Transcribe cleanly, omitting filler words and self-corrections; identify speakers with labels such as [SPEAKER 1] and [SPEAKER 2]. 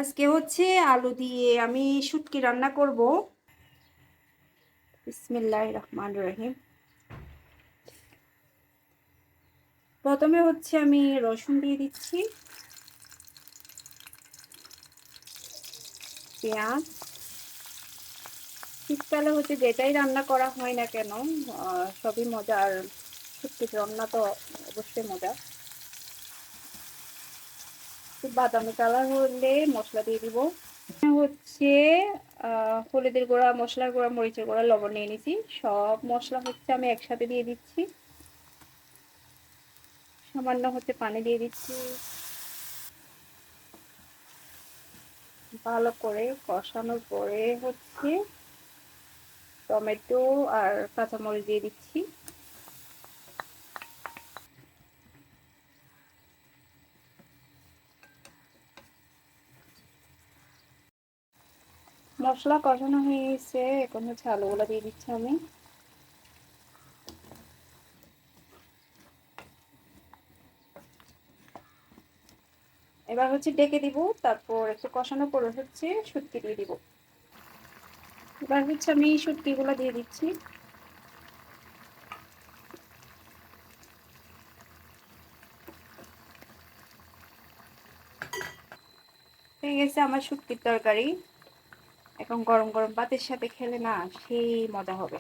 [SPEAKER 1] আজকে হচ্ছে আলু দিয়ে আমি শুটকি রান্না করব। বিসমিল্লাহির রহমানির রহিম। প্রথমে হচ্ছে আমি রসুন দিয়ে দিচ্ছি, পেঁয়াজ। শীতকালে হচ্ছে যেটাই রান্না করা হয় না কেন সবই মজা। আর শুটকির রান্না তো অবশ্যই মজা। খুব বাদামি কালার হলে মশলা দিয়ে দিব। হচ্ছে হলুদের গুঁড়া, মশলার গুঁড়া, মরিচের গুঁড়া, লবণ নিয়ে নিয়েছি। সব মশলা হচ্ছে আমি একসাথে দিয়ে দিচ্ছি। সামান্য হচ্ছে পানি দিয়ে দিচ্ছি। ভালো করে কষানোর পরে হচ্ছে টমেটো আর কাঁচামরিচ দিয়ে দিচ্ছি। মশলা কষানো হয়ে গেছে, এখন হচ্ছে আলুগুলো দিয়ে দিচ্ছি আমি। এবার হচ্ছে ডেকে দিব, তারপর একটু কষানোর পরে হচ্ছে শুটকি দিয়ে দিব। এবার হচ্ছে আমি শুটকিগুলো দিয়ে দিচ্ছি। হয়ে গেছে আমার শুটকির তরকারি। এখন গরম গরম ভাতের সাথে খেলে না সেই মজা হবে।